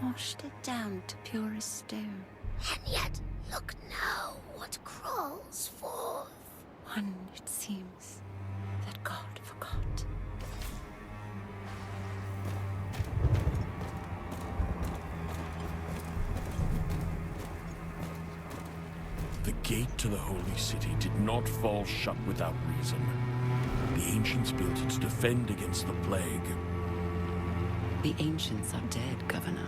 washed it down to purest stone. And yet, look now what crawls forth. One, it seems, that God forgot. The gate to the Holy City did not fall shut without reason. The ancients built it to defend against the plague. The ancients are dead, Governor.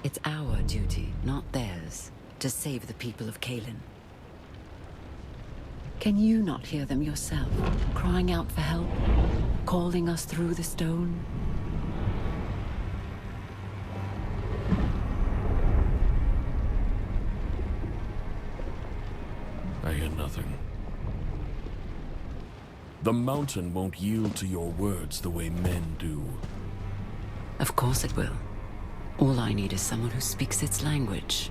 It's our duty, not theirs, to save the people of Caelin. Can you not hear them yourself, crying out for help, calling us through the stone? I hear nothing. The mountain won't yield to your words the way men do. Of course it will. All I need is someone who speaks its language.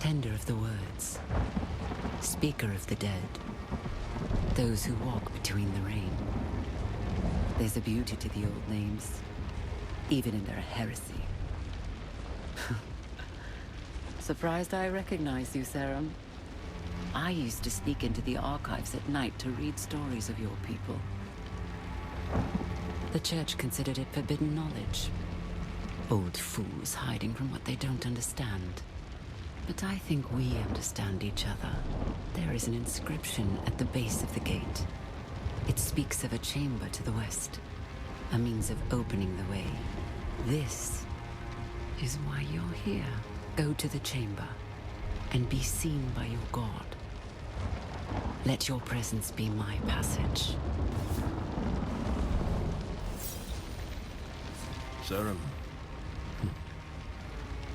Tender of the words, speaker of the dead, those who walk between the rain. There's a beauty to the old names, even in their heresy. Surprised I recognize you, Serum. I used to sneak into the archives at night to read stories of your people. The church considered it forbidden knowledge. Old fools hiding from what they don't understand. But I think we understand each other. There is an inscription at the base of the gate. It speaks of a chamber to the west, a means of opening the way. This is why you're here. Go to the chamber and be seen by your god. Let your presence be my passage. Serum.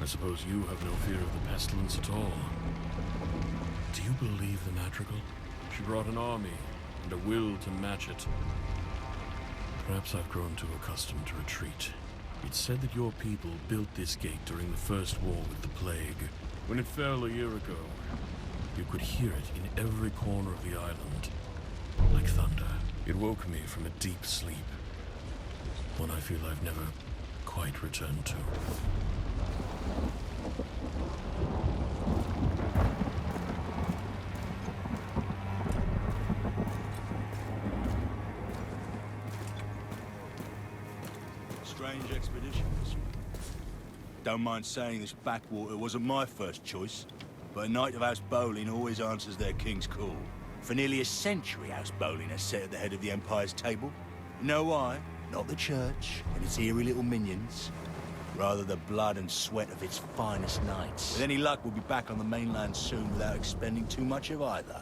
I suppose you have no fear of the pestilence at all. Do you believe the madrigal? She brought an army and a will to match it. Perhaps I've grown too accustomed to retreat. It's said that your people built this gate during the first war with the plague. When it fell a year ago, you could hear it in every corner of the island, like thunder. It woke me from a deep sleep, one I feel I've never quite returned to. Strange expedition, this one. Don't mind saying this backwater wasn't my first choice, but a knight of House Bolin always answers their king's call. For nearly a century, House Bolin has sat at the head of the Empire's table. You know why? Not the church and its eerie little minions. Rather the blood and sweat of its finest knights. With any luck, we'll be back on the mainland soon without expending too much of either.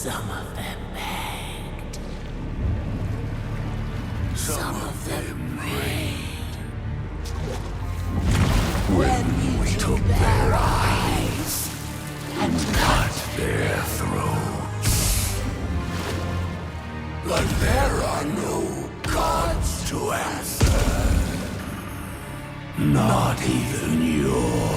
Some of them begged. Some of them prayed. When we took their eyes and cut their throats. But there are no gods to answer. Not even yours.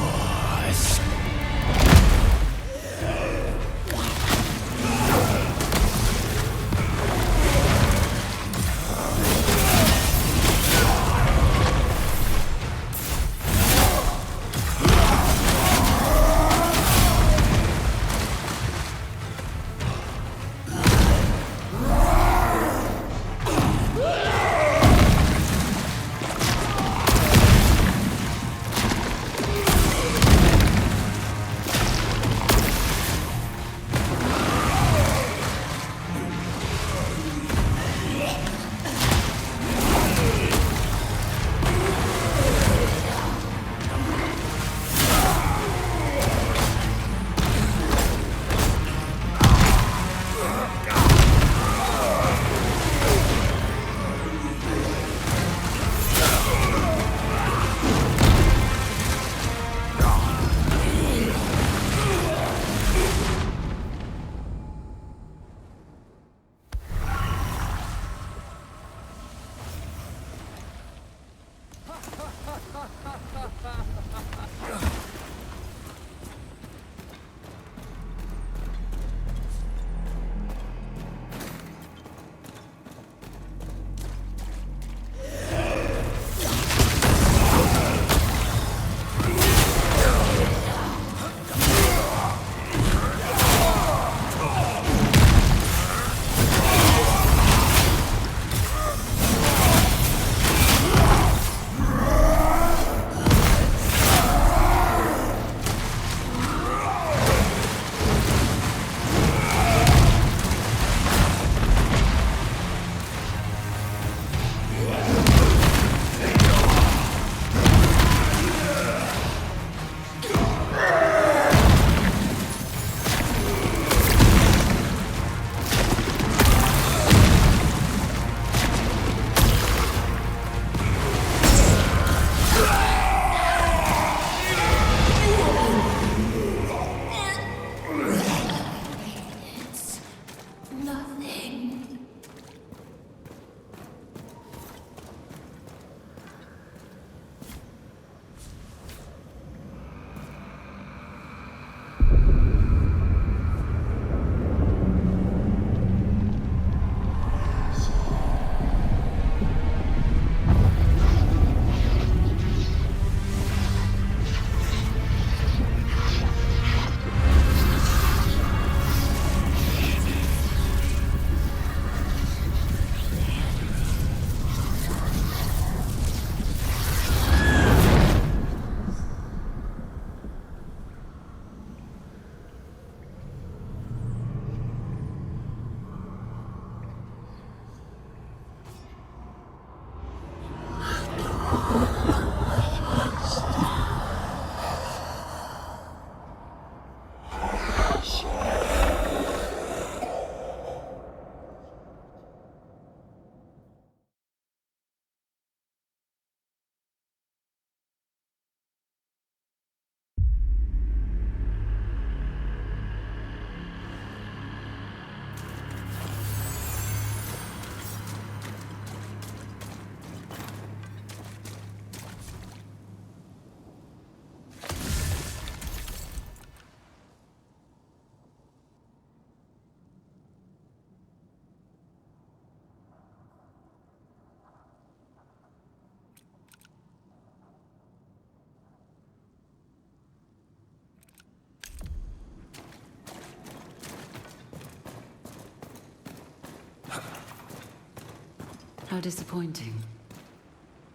How disappointing.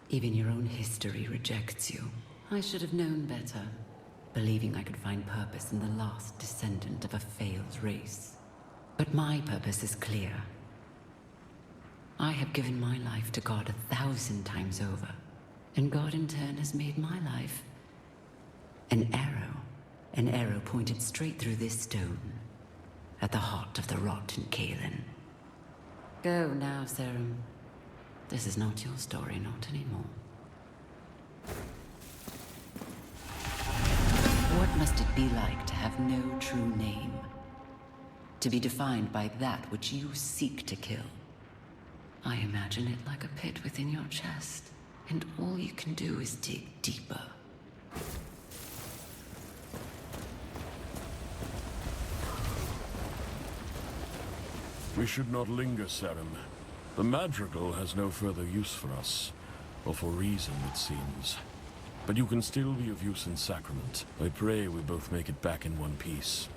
Even your own history rejects you. I should have known better, believing I could find purpose in the last descendant of a failed race. But my purpose is clear. I have given my life to God 1,000 times over, and God in turn has made my life an arrow pointed straight through this stone. at the heart of the rot in Caelin. Go now, Serum. This is not your story, not anymore. What must it be like to have no true name? To be defined by that which you seek to kill? I imagine it like a pit within your chest, and all you can do is dig deeper. We should not linger, Serim. The madrigal has no further use for us, or for reason, it seems. But you can still be of use in Sacrament. I pray we both make it back in one piece.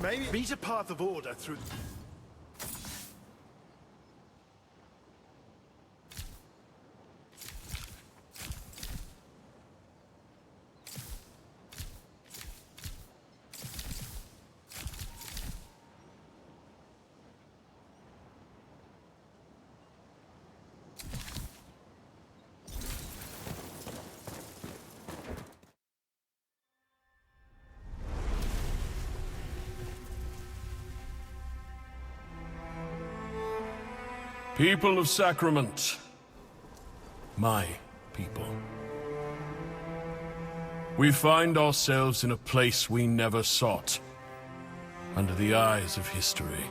Maybe meet a path of order through... People of Sacrament. My people. We find ourselves in a place we never sought, under the eyes of history.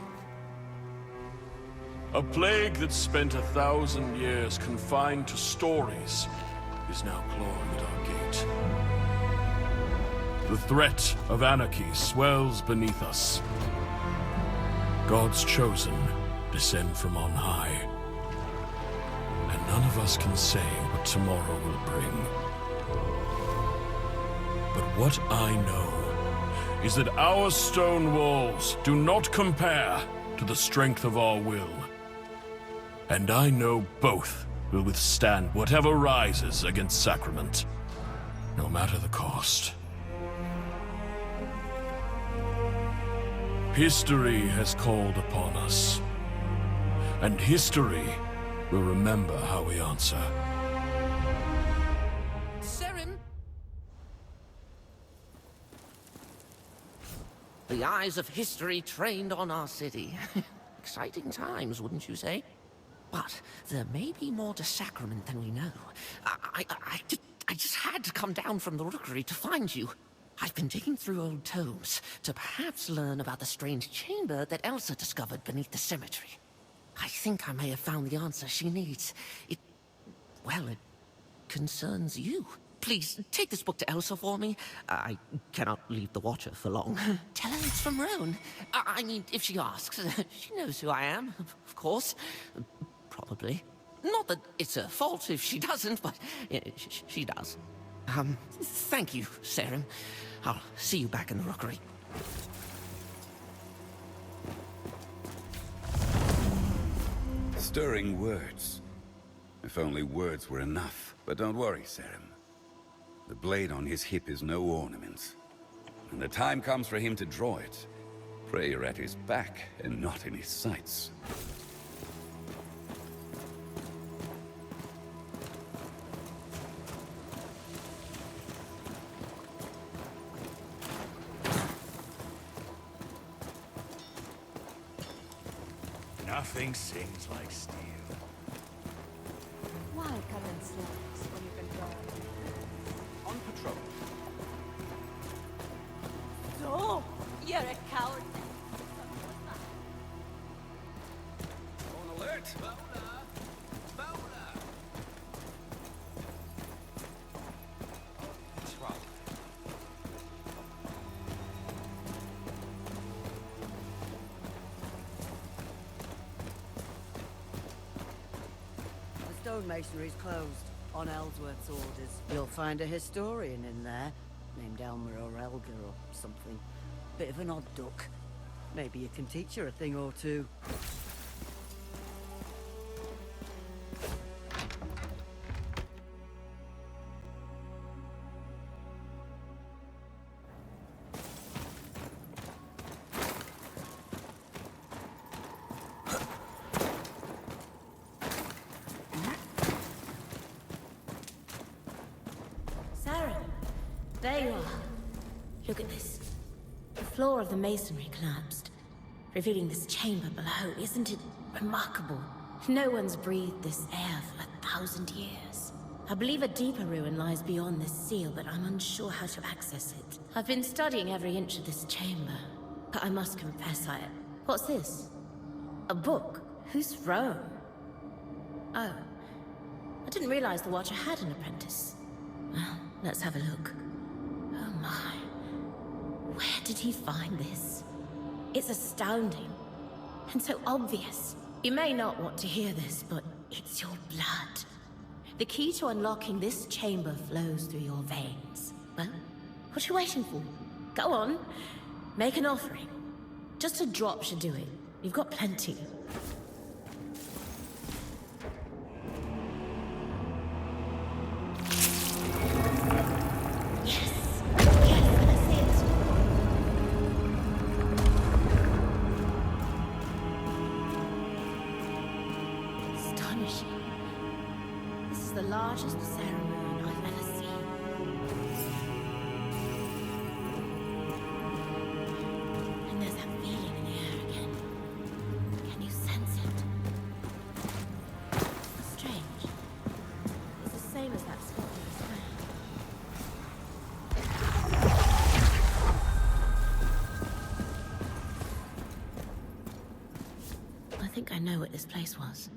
A plague that spent 1,000 years confined to stories is now clawing at our gate. The threat of anarchy swells beneath us. God's chosen descend from on high, and none of us can say what tomorrow will bring. But what I know is that our stone walls do not compare to the strength of our will. And I know both will withstand whatever rises against Sacrament, no matter the cost. History has called upon us. And history will remember how we answer. Serim! The eyes of history trained on our city. Exciting times, wouldn't you say? But there may be more to Sacrament than we know. I just had to come down from the Rookery to find you. I've been digging through old tomes to perhaps learn about the strange chamber that Elsa discovered beneath the cemetery. I think I may have found the answer she needs. It concerns you. Please, take this book to Elsa for me. I cannot leave the Watcher for long. Tell her it's from Roan. I mean, if she asks, she knows who I am, of course. Probably. Not that it's her fault if she doesn't, but she does. Thank you, Serim. I'll see you back in the Rookery. Stirring words. If only words were enough. But don't worry, Serim. The blade on his hip is no ornament. When the time comes for him to draw it, pray you're at his back and not in his sights. Nothing sings like steel. Why come in slacks when you can go? On patrol. So, you're a coward. On alert! Stonemasonry's closed, on Ellsworth's orders. You'll find a historian in there, named Elmer or Elgar or something. Bit of an odd duck. Maybe you can teach her a thing or two. Sarah, there you are. Look at this. The floor of the masonry collapsed, revealing this chamber below. Isn't it remarkable? No one's breathed this air for 1,000 years. I believe a deeper ruin lies beyond this seal, but I'm unsure how to access it. I've been studying every inch of this chamber, but I must confess What's this? A book? Who's Rome? Oh. I didn't realize the Watcher had an apprentice. Well, let's have a look. Oh my. Where did he find this? It's astounding. And so obvious. You may not want to hear this, but it's your blood. The key to unlocking this chamber flows through your veins. Well, what are you waiting for? Go on. Make an offering. Just a drop should do it. You've got plenty. The largest ceremony I've ever seen. And there's that feeling in the air again. Can you sense it? Strange. It's the same as that spot in the square. I think I know what this place was.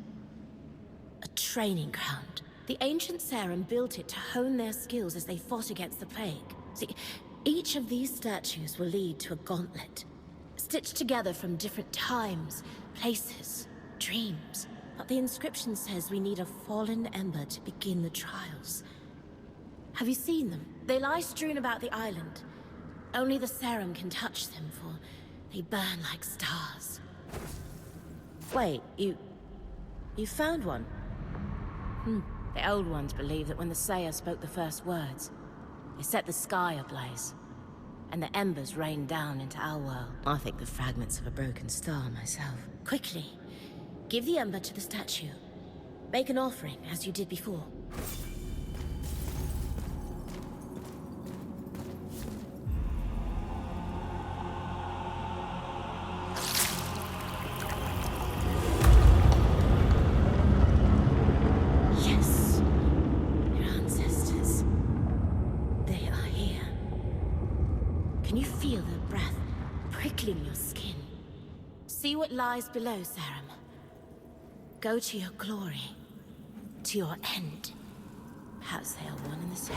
A training ground. The ancient Sarum built it to hone their skills as they fought against the plague. See, each of these statues will lead to a gauntlet, stitched together from different times, places, dreams. But the inscription says we need a fallen ember to begin the trials. Have you seen them? They lie strewn about the island. Only the Sarum can touch them, for they burn like stars. Wait, you found one? The old ones believe that when the Sayer spoke the first words, they set the sky ablaze, and the embers rained down into our world. I think the fragments of a broken star myself. Quickly, give the ember to the statue. Make an offering, as you did before. Lies below, Sarum. Go to your glory, to your end. Perhaps they are one and the same.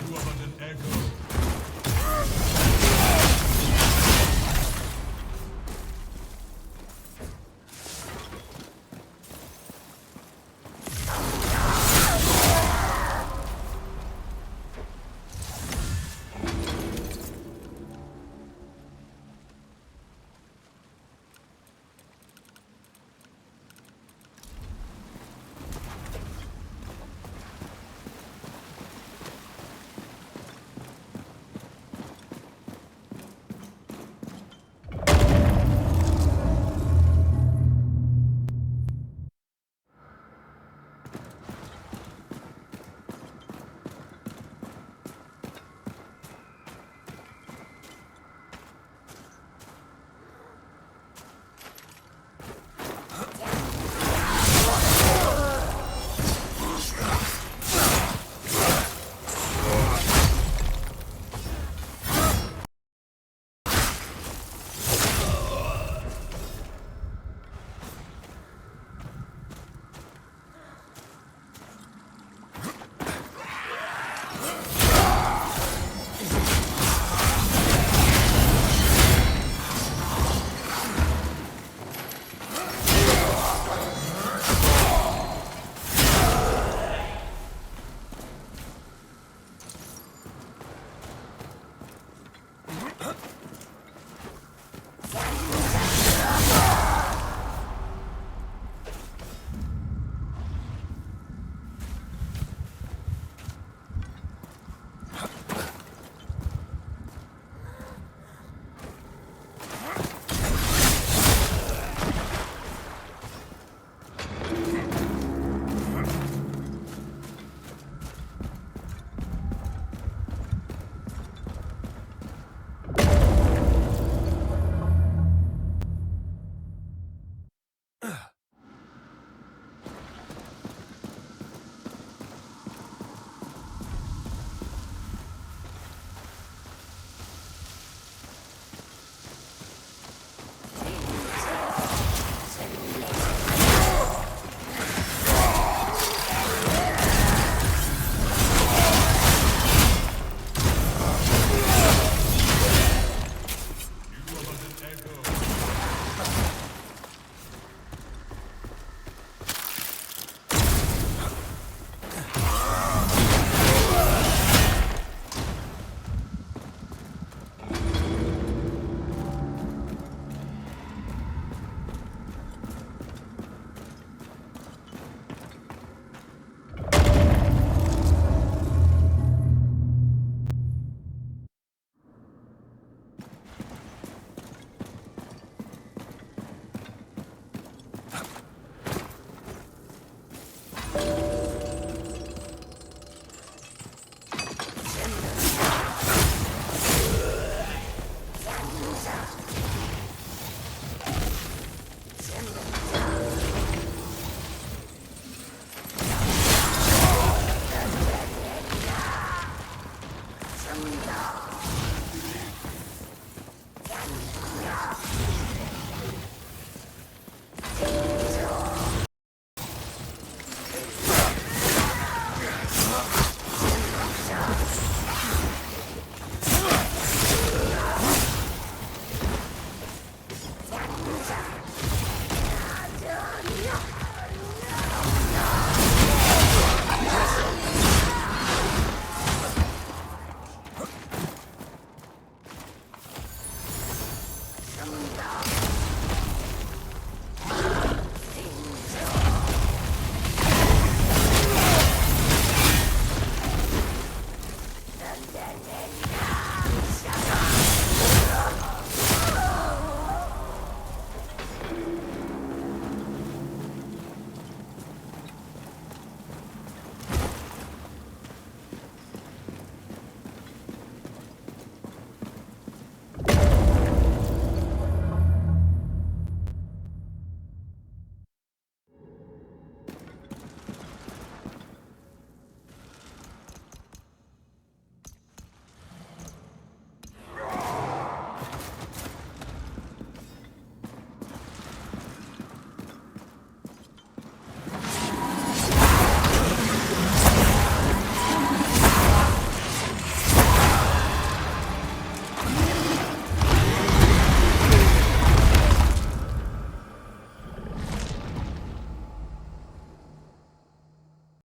You are but